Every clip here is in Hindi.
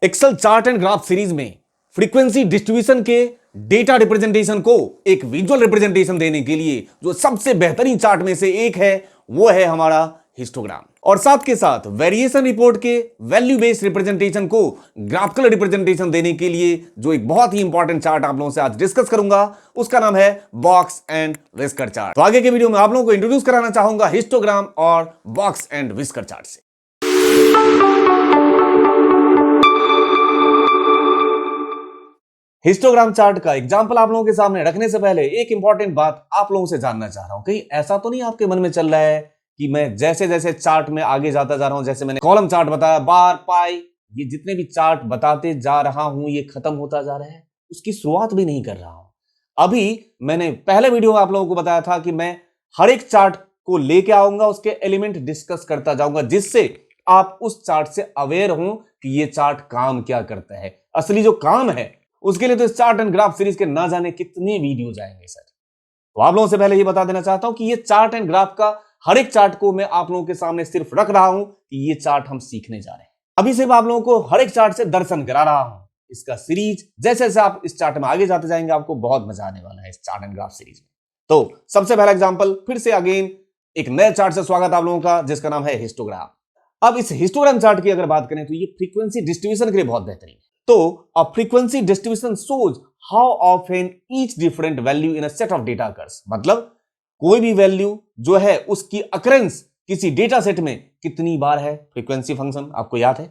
Excel chart and graph series में फ्रीक्वेंसी डिस्ट्रीब्यूशन के डेटा रिप्रेजेंटेशन को एक विजुअल रिप्रेजेंटेशन देने के लिए जो सबसे बेहतरीन चार्ट में से एक है वो है हमारा हिस्टोग्राम। और साथ के साथ वेरिएशन रिपोर्ट के वैल्यू बेस्ड रिप्रेजेंटेशन को ग्राफिकल रिप्रेजेंटेशन देने के लिए जो एक बहुत ही इंपॉर्टेंट चार्ट आप लोगों से आज डिस्कस करूंगा उसका नाम है बॉक्स एंड व्हिस्कर चार्ट। तो आगे के वीडियो में आप लोगों को इंट्रोड्यूस कराना चाहूंगा हिस्टोग्राम और बॉक्स एंड व्हिस्कर चार्ट से। हिस्टोग्राम चार्ट का एग्जांपल आप लोगों के सामने रखने से पहले एक इंपॉर्टेंट बात आप लोगों से जानना चाह रहा हूं। कहीं ऐसा तो नहीं आपके मन में चल रहा है कि मैं जैसे जैसे चार्ट में आगे जाता जा रहा हूं, जैसे मैंने कॉलम चार्ट बताया, बार, पाई, ये जितने भी चार्ट बताते जा रहा हूं ये खत्म होता जा रहा है, उसकी शुरुआत भी नहीं कर रहा हूं। अभी मैंने पहले वीडियो में आप लोगों को बताया था कि मैं हर एक चार्ट को लेके आऊंगा, उसके एलिमेंट डिस्कस करता जाऊंगा, जिससे आप उस चार्ट से अवेयर हो कि ये चार्ट काम क्या करता है। असली जो काम है उसके लिए तो इस चार्ट एंड ग्राफ सीरीज के ना जाने कितने वीडियो जाएंगे सर। तो आप लोगों से पहले ये बता देना चाहता हूं कि ये चार्ट एंड ग्राफ का हर एक चार्ट को मैं आप लोगों के सामने सिर्फ रख रहा हूं कि ये चार्ट हम सीखने जा रहे हैं। अभी सिर्फ आप लोगों को हर एक चार्ट से दर्शन करा रहा हूं। इसका सीरीज जैसे जैसे आप इस चार्ट में आगे जाते जाएंगे आपको बहुत मजा आने वाला है इस चार्ट एंड ग्राफ सीरीज में। तो सबसे पहला एग्जाम्पल फिर से अगेन एक नए चार्ट से स्वागत आप लोगों का, जिसका नाम है हिस्टोग्राम। अब इस हिस्टोग्राम चार्ट की अगर बात करें तो ये फ्रीक्वेंसी डिस्ट्रीब्यूशन के लिए बहुत बेहतरीन है। तो a frequency distribution shows how often each different value in a set of data occurs। मतलब कोई भी वैल्यू जो है उसकी अकरेंस किसी डेटा सेट में कितनी बार है, फ्रीक्वेंसी फंक्शन आपको याद है।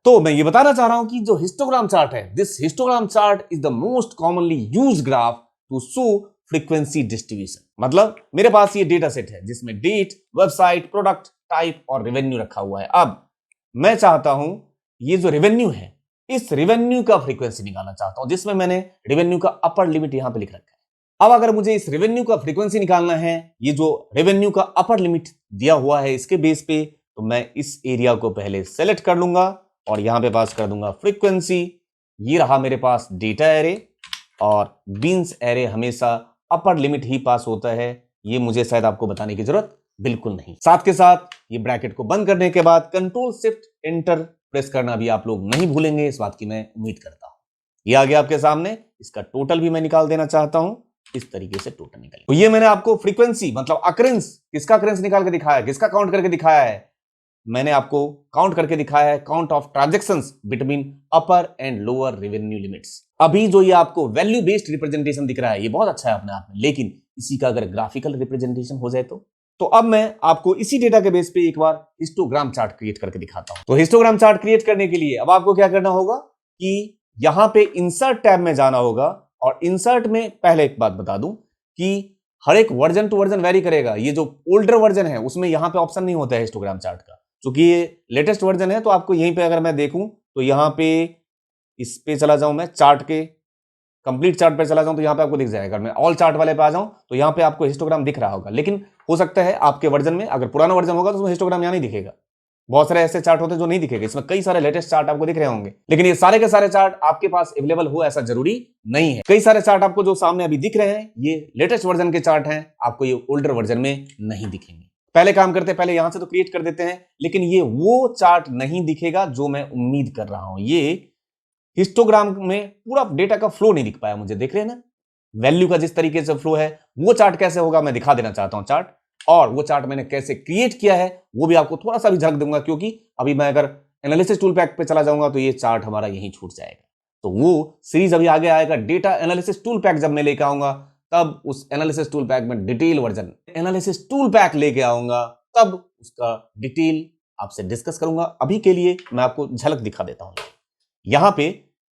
तो मैं ये बताना चाह रहा हूं कि जो हिस्टोग्राम चार्ट है, this histogram chart is the most commonly used graph to show frequency distribution. मतलब मेरे पास ये डेटा सेट है जिसमें डेट, वेबसाइट, प्रोडक्ट टाइप और रेवेन्यू रखा हुआ है। अब मैं चाहता हूं ये जो रेवेन्यू है इस रेवेन्यू का फ्रीक्वेंसी निकालना चाहता हूं, जिसमें मैंने रेवेन्यू का अपर लिमिट यहां पे लिख रखा है। अब अगर मुझे इस रेवेन्यू का फ्रीक्वेंसी निकालना है, ये जो रेवेन्यू का अपर लिमिट दिया हुआ है इसके बेस पे, तो मैं इस एरिया को पहले सेलेक्ट कर लूंगा और यहां पे पास कर दूंगा फ्रीक्वेंसी। ये रहा मेरे पास डेटा एरे, और बीन्स एरे हमेशा अपर लिमिट ही पास होता है, ये मुझे शायद आपको बताने की जरूरत बिल्कुल नहीं। साथ के साथ ये ब्रैकेट को बंद करने के बाद कंट्रोल शिफ्ट एंटर प्रेस करना भी आप लोग नहीं भूलेंगे, इस बात की मैं उम्मीद करता हूं। ये आ गया आपके सामने। इसका टोटल भी मैं निकाल देना चाहता हूं, इस तरीके से टोटल निकले। तो ये मैंने आपको फ्रीक्वेंसी मतलब अकरेंस, किसका अकरेंस निकाल के दिखाया है, किसका काउंट करके दिखाया है, मैंने आपको काउंट करके दिखाया है count of transactions between upper and lower revenue limits. अभी जो ये आपको वैल्यू बेस्ड रिप्रेजेंटेशन दिख रहा है ये बहुत अच्छा है अपने आप में, लेकिन इसी का अगर ग्राफिकल रिप्रेजेंटेशन हो जाए तो अब मैं आपको इसी डेटा के बेस पे एक बार हिस्टोग्राम चार्ट क्रिएट करके दिखाता हूं। तो हिस्टोग्राम चार्ट क्रिएट करने के लिए अब आपको क्या करना होगा कि यहां पे इंसर्ट टैब में जाना होगा, और इंसर्ट में पहले एक बात बता दूं कि हर एक वर्जन टू वर्जन वेरी करेगा। ये जो ओल्डर वर्जन है उसमें यहां पे ऑप्शन नहीं होता है हिस्टोग्राम चार्ट का, क्योंकि ये लेटेस्ट वर्जन है। तो आपको यहीं पे अगर मैं देखूं तो यहां पे इस पे चला जाऊं, मैं चार्ट के कंप्लीट चार्ट पे चला जाऊं तो यहां पे आपको दिख जाएगा। मैं ऑल चार्ट वाले पे आ जाऊं तो यहां पे आपको हिस्टोग्राम दिख रहा होगा, लेकिन हो सकता है आपके वर्जन में अगर पुराना वर्जन होगा तो उसमें हिस्टोग्राम यहां नहीं दिखेगा। बहुत सारे ऐसे चार्ट होते हैं जो नहीं दिखेगा। इसमें कई सारे लेटेस्ट चार्ट आपको दिख रहे होंगे, लेकिन ये सारे के सारे चार्ट आपके पास अवेलेबल हो ऐसा जरूरी नहीं है। कई सारे चार्ट आपको जो सामने अभी दिख रहे हैं ये लेटेस्ट वर्जन के चार्ट हैं, आपको ये ओल्डर वर्जन में नहीं दिखेंगे। पहले काम करते हैं, पहले यहां से तो क्रिएट कर देते हैं, लेकिन ये वो चार्ट नहीं दिखेगा जो मैं उम्मीद कर रहा हूं। ये हिस्टोग्राम में पूरा डेटा का फ्लो नहीं दिख पाया मुझे, देख रहे हैं ना वैल्यू का जिस तरीके से फ्लो है, वो चार्ट कैसे होगा मैं दिखा देना चाहता हूं चार्ट। और वो चार्ट मैंने कैसे क्रिएट किया है वो भी आपको थोड़ा सा भी झलक दूंगा, क्योंकि अभी मैं अगर एनालिसिस टूल पैक पे चला जाऊंगा तो ये चार्ट हमारा यहीं छूट जाएगा। तो वो सीरीज अभी आगे आएगा, डेटा एनालिसिस टूल पैक जब मैं लेके आऊंगा तब उस एनालिसिस टूल पैक में detail version analysis tool pack लेके आऊंगा, तब उसका डिटेल आपसे डिस्कस करूंगा। अभी के लिए मैं आपको झलक दिखा देता हूं। यहां पे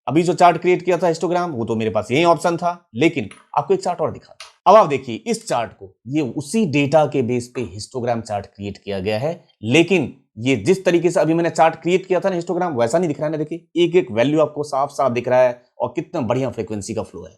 अभी जो चार्ट क्रिएट किया था हिस्टोग्राम, वो तो मेरे पास यही ऑप्शन था, लेकिन आपको एक चार्ट और दिखा। अब आप देखिए इस चार्ट को, ये उसी डेटा के बेस पे हिस्टोग्राम चार्ट क्रिएट किया गया है, लेकिन ये जिस तरीके से अभी मैंने चार्ट क्रिएट किया था ना हिस्टोग्राम, वैसा नहीं दिख रहा है ना। देखिए एक एक वैल्यू आपको साफ साफ दिख रहा है, और कितना बढ़िया फ्रीक्वेंसी का फ्लो है।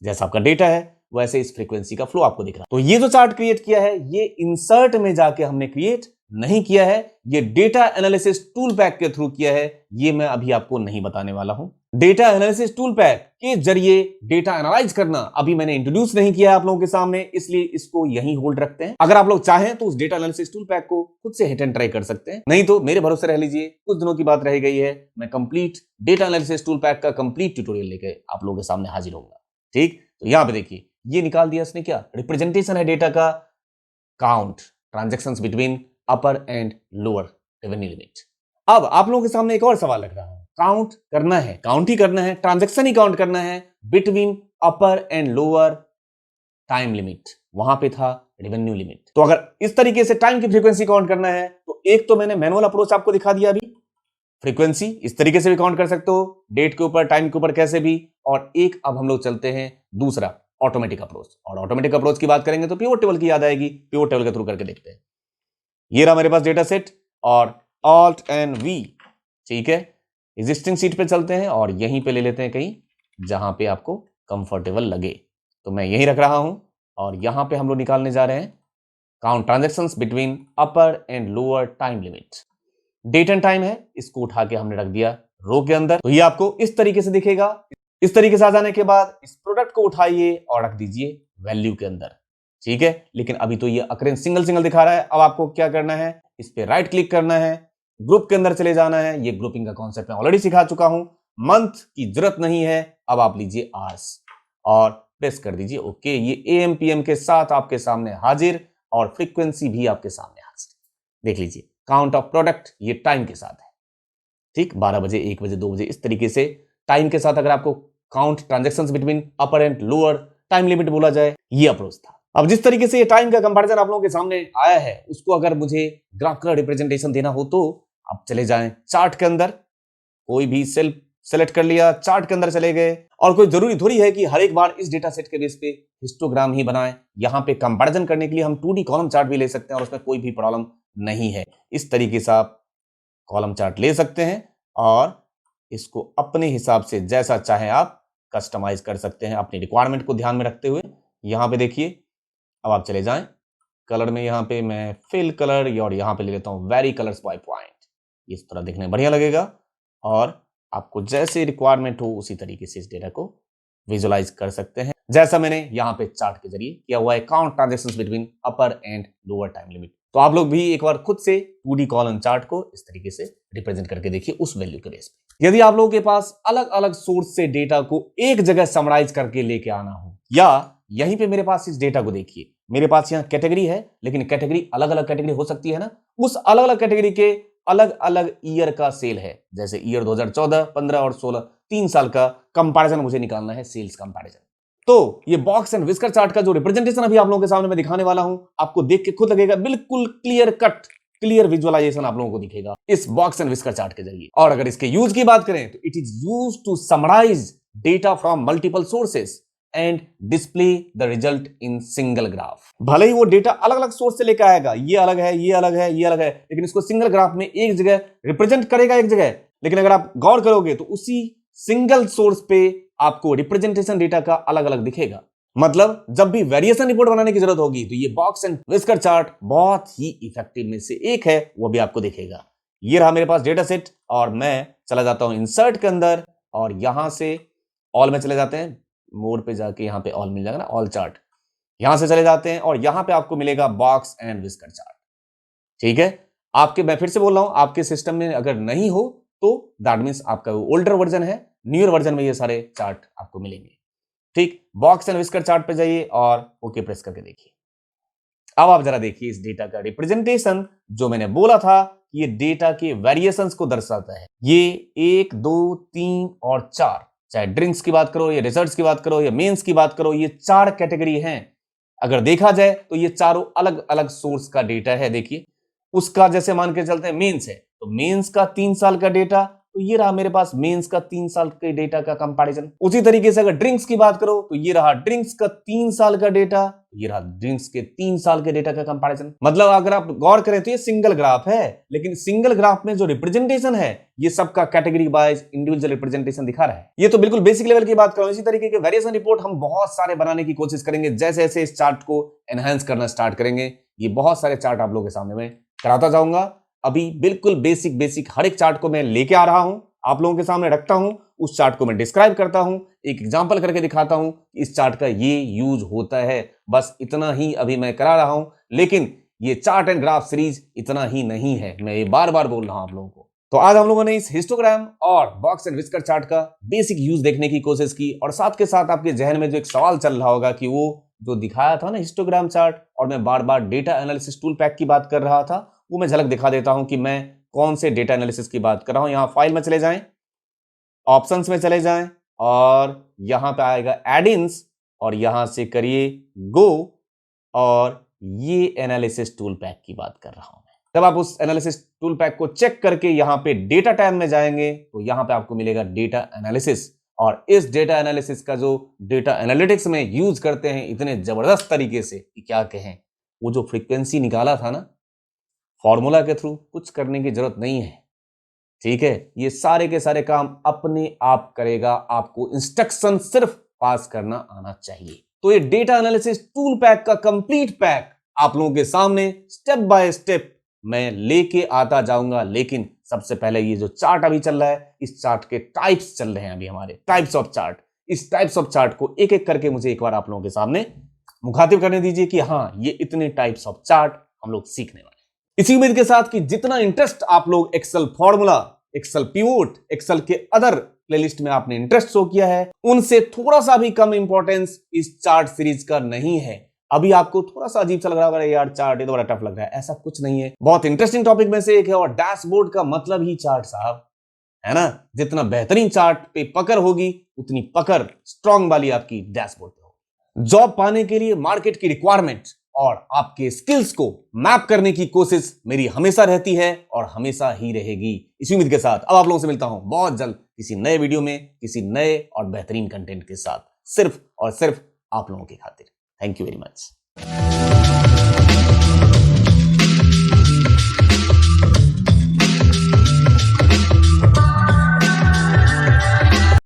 जैसा आपका डेटा है वैसे इस फ्रीक्वेंसी का फ्लो आपको दिख रहा है। तो ये जो चार्ट क्रिएट किया है ये इंसर्ट में जाके हमने क्रिएट नहीं किया है, ये डेटा एनालिसिस टूल पैक के थ्रू किया है, ये मैं अभी आपको नहीं बताने वाला हूं। डेटा एनालिसिस टूल पैक के जरिए डेटा एनालाइज करना अभी मैंने इंट्रोड्यूस नहीं किया आप लोगों के सामने, इसलिए इसको यहीं होल्ड रखते हैं। अगर आप लोग चाहें तो उस डेटा एनालिसिस टूल पैक को खुद से हिट एंड ट्राई कर सकते हैं, नहीं तो मेरे भरोसे रह लीजिए, कुछ दिनों की बात रह गई है, मैं complete data analysis tool pack का कंप्लीट ट्यूटोरियल लेके आप लोगों के सामने हाजिर होऊंगा। ठीक, तो यहां पे देखिए ये निकाल दिया इसने, क्या रिप्रेजेंटेशन है डेटा का, count transactions between upper and lower revenue limit. अब आप लोगों के सामने एक और सवाल रख रहा हूं, काउंट करना है, काउंट ही करना है, ट्रांजैक्शन ही काउंट करना है between upper and lower time limit, वहां पे था रेवेन्यू लिमिट। तो अगर इस तरीके से टाइम की फ्रीक्वेंसी काउंट करना है तो एक तो मैंने मैनुअल अप्रोच आपको दिखा दिया, अभी फ्रीक्वेंसी इस तरीके से भी काउंट कर सकते हो, डेट के ऊपर टाइम के ऊपर कैसे भी, और एक अब हम लोग चलते हैं दूसरा ऑटोमेटिक अप्रोच, और ऑटोमेटिक अप्रोच की बात करेंगे तो पिवट टेबल की याद आएगी, पिवट टेबल के थ्रू करके देखते हैं। ये रहा मेरे पास डेटा सेट और ऑल्ट एंड वी, ठीक है, एग्जिस्टिंग सीट पे चलते हैं और यहीं पे ले लेते हैं कहीं जहां पे आपको कंफर्टेबल लगे, तो मैं यहीं रख रहा हूं और यहां पे हम लोग निकालने जा रहे हैं count transactions between upper and lower time limit. Date and time है, इसको उठा के हमने रख दिया रो के अंदर, तो ये आपको इस तरीके से दिखेगा। इस तरीके से आ जाने के बाद इस प्रोडक्ट को उठाइए और रख दीजिए वैल्यू के अंदर, ठीक है। लेकिन अभी तो ये अकरेंस सिंगल सिंगल दिखा रहा है, अब आपको क्या करना है, इस पे राइट क्लिक करना है, ग्रुप के अंदर चले जाना है, ये ग्रुपिंग का कॉन्सेप्ट मैं ऑलरेडी सिखा चुका हूं, मंथ की जरूरत नहीं है, अब आप लीजिए आवर्स और प्रेस कर दीजिए ओके। ये एएम पीएम के साथ आपके सामने हाजिर और फ्रीक्वेंसी भी आपके सामने हाजिर, देख लीजिए काउंट ऑफ प्रोडक्ट ये टाइम के साथ है, ठीक, 12 बजे 1 बजे 2 बजे इस तरीके से टाइम के साथ अगर आपको count transactions between upper and lower time limit बोला जाए, ये अप्रोच था। अब जिस तरीके से ये टाइम का कंपैरिजन आप लोगों के सामने आया है, उसको अगर मुझे ग्राफिकल रिप्रेजेंटेशन देना हो तो आप चले जाएं चार्ट के अंदर, कोई भी सेल सेलेक्ट कर लिया, चार्ट के अंदर चले गए, और कोई जरूरी थोड़ी है कि हर एक बार इस डेटा सेट के बेस पे हिस्टोग्राम ही बनाएं। यहां पे कंपैरिजन करने के लिए हम 2D कॉलम चार्ट भी ले सकते हैं और उसमें कोई भी प्रॉब्लम नहीं है। इस तरीके से आप कॉलम चार्ट ले सकते हैं और इसको अपने हिसाब से जैसा चाहे आप कस्टमाइज कर सकते हैं अपनी रिक्वायरमेंट को ध्यान में रखते हुए। यहां पे देखिए, अब आप चले जाएं कलर में, यहां पे मैं फिल कलर और यहां पे ले लेता हूं वेरी कलर्स बाय पॉइंट, इस तरह दिखने बढ़िया लगेगा और आपको जैसे रिक्वायरमेंट हो उसी तरीके से इस डेटा को विजुअलाइज कर सकते हैं, जैसा मैंने यहां पे चार्ट के जरिए किया हुआ है, count transactions between upper and lower time limit. तो आप लोग भी एक बार खुद से 2D कॉलम चार्ट को इस तरीके से रिप्रेजेंट करके देखिए उस वैल्यू के बेस पे। यदि आप लोगों के पास अलग अलग सोर्स से डेटा को एक जगह समराइज करके लेके आना हो, या यहीं पे मेरे पास इस डेटा को देखिए, मेरे पास यहाँ कैटेगरी है, लेकिन कैटेगरी अलग अलग कैटेगरी हो सकती है ना, उस अलग अलग कैटेगरी के अलग अलग ईयर का सेल है, जैसे ईयर 2014, 15 और 16, 3 साल का कंपैरिजन मुझे निकालना है, सेल्स कंपैरिजन। तो ये बॉक्स एंड विस्कर चार्ट का जो रिप्रेजेंटेशन अभी आप लोगों के सामने मैं दिखाने वाला हूं, आपको देख के खुद लगेगा बिल्कुल क्लियर कट, क्लियर विजुअलाइजेशन आप लोगों को दिखेगा इस बॉक्स एंड विस्कर चार्ट के जरिए। और अगर इसके यूज की बात करें तो it is use to summarise data from multiple sources and display the result in single graph. भले ही वो डेटा अलग अलग सोर्स से लेकर आएगा, ये अलग है, ये अलग है, ये अलग है, लेकिन इसको सिंगल ग्राफ में एक जगह रिप्रेजेंट करेगा एक जगह। लेकिन अगर आप गौर करोगे तो उसी सिंगल सोर्स पे आपको रिप्रेजेंटेशन डेटा का अलग अलग दिखेगा। मतलब जब भी वेरिएशन रिपोर्ट बनाने की जरूरत होगी तो ये बॉक्स एंड विस्कर चार्ट बहुत ही इफेक्टिव में से एक है, वो भी आपको दिखेगा। ये रहा मेरे पास डेटा सेट और मैं चला जाता हूं इंसर्ट के अंदर और यहां से ऑल में चले जाते हैं, मोड पे जाके यहां पे ऑल मिल जाएगा ना, ऑल चार्ट, यहां से चले जाते हैं और यहां पे आपको मिलेगा बॉक्स एंड विस्कर चार्ट। ठीक है, आपके, मैं फिर से बोल रहा हूं, आपके सिस्टम में अगर नहीं हो तो दैट मींस आपका ओल्डर वर्जन है, न्यूअर वर्जन में ये सारे चार्ट आपको मिलेंगे। ठीक, बॉक्स एंड विस्कर चार्ट पे जाइए और ओके प्रेस करके देखिए। अब आप जरा देखिए इस डेटा का रिप्रेजेंटेशन, जो मैंने बोला था ये डेटा के वेरिएशंस को दर्शाता है। ये 1, 2, 3 और 4, चाहे ड्रिंक्स की बात करो या रिजल्ट्स की बात करो या मेंस की बात करो, ये 4 कैटेगरी हैं। अगर देखा जाए तो ये चारों अलग अलग सोर्स का डेटा है। देखिए उसका, जैसे मान के चलते हैं मेंस है तो मेंस का 3 साल का डेटा, तो ये रहा मेरे पास मेंस का 3 साल के डेटा का कंपैरिजन। उसी तरीके से अगर ड्रिंक्स की बात करो तो ये रहा ड्रिंक्स का 3 साल का डेटा, ये रहा ड्रिंक्स के 3 साल के डेटा का कंपैरिजन। मतलब अगर आप गौर करें तो ये सिंगल ग्राफ है, लेकिन सिंगल ग्राफ में जो रिप्रेजेंटेशन है ये सबका कैटेगरी वाइज इंडिविजुअल रिप्रेजेंटेशन दिखा रहा है। ये तो बिल्कुल बेसिक लेवल की बात करो। इसी तरीके के वेरिएशन रिपोर्ट हम बहुत सारे बनाने की कोशिश करेंगे, जैसे जैसे इस चार्ट को एनहांस करना स्टार्ट करेंगे। ये बहुत सारे चार्ट आप लोगों के सामने में कराता जाऊंगा। अभी बिल्कुल बेसिक बेसिक हर एक चार्ट को मैं लेके आ रहा हूं, आप लोगों के सामने रखता हूं, उस चार्ट को मैं डिस्क्राइब करता हूं, एक एग्जांपल करके दिखाता हूं, इस चार्ट का ये यूज होता है। बस इतना ही अभी मैं करा रहा हूं, लेकिन ये चार्ट एंड ग्राफ सीरीज इतना ही नहीं है, मैं ये बार बार बोल रहा हूं आप लोगों को। तो आज हम लोगों ने इस हिस्टोग्राम और बॉक्स एंड विस्कर चार्ट का बेसिक यूज देखने की कोशिश की, और साथ के साथ आपके जहन में जो एक सवाल चल रहा होगा कि वो जो दिखाया था ना हिस्टोग्राम चार्ट, और मैं बार बार डेटा एनालिसिस टूल पैक की बात कर रहा था, वो मैं झलक दिखा देता हूं कि मैं कौन से डेटा एनालिसिस की बात कर रहा हूं। यहां फाइल में चले जाएं, ऑप्शंस में चले जाएं, और यहां पे आएगा एडिन्स, और यहां से करिए गो, और ये एनालिसिस टूल पैक की बात कर रहा हूं। जब आप उस एनालिसिस टूल पैक को चेक करके यहां पे डेटा टैब में जाएंगे तो यहां पे आपको मिलेगा डेटा एनालिसिस, और इस डेटा एनालिसिस का जो डेटा एनालिटिक्स में यूज करते हैं इतने जबरदस्त तरीके से कि क्या कहें। वो जो फ्रीक्वेंसी निकाला था ना फॉर्मूला के थ्रू, कुछ करने की जरूरत नहीं है, ठीक है। ये सारे के सारे काम अपने आप करेगा, आपको इंस्ट्रक्शन सिर्फ पास करना आना चाहिए। तो ये डेटा एनालिसिस टूल पैक का कंप्लीट पैक आप लोगों के सामने स्टेप बाय स्टेप मैं लेके आता जाऊंगा। लेकिन सबसे पहले ये जो चार्ट अभी चल रहा है, इस चार्ट के टाइप्स चल रहे हैं अभी हमारे, टाइप्स ऑफ चार्ट। इस टाइप्स ऑफ चार्ट को एक एक करके मुझे एक बार आप लोगों के सामने मुखातिब करने दीजिए कि हाँ, ये इतने टाइप्स ऑफ चार्ट हम लोग सीखने वाले हैं। इसी उम्मीद के साथ कि जितना इंटरेस्ट आप लोग Excel formula, Excel pivot, Excel के अदर प्लेलिस्ट में आपने इंटरेस्ट शो किया है, उनसे थोड़ा सा भी कम इंपॉर्टेंस इस चार्ट सीरीज का नहीं है। अभी आपको थोड़ा सा अजीब सा लग रहा होगा, यार चार्ट ये तो बड़ा टफ लग रहा है, ऐसा कुछ नहीं है। बहुत इंटरेस्टिंग टॉपिक में से एक है, और डैशबोर्ड का मतलब ही चार्ट साहब, है ना। जितना बेहतरीन चार्ट पे पकड़ होगी, उतनी पकड़ स्ट्रांग वाली आपकी डैशबोर्ड पे होगी। जॉब पाने के लिए मार्केट की रिक्वायरमेंट और आपके स्किल्स को मैप करने की कोशिश मेरी हमेशा रहती है और हमेशा ही रहेगी। इसी उम्मीद के साथ अब आप लोगों से मिलता हूं बहुत जल्द किसी नए वीडियो में, किसी नए और बेहतरीन कंटेंट के साथ, सिर्फ और सिर्फ आप लोगों की खातिर। Thank you very much.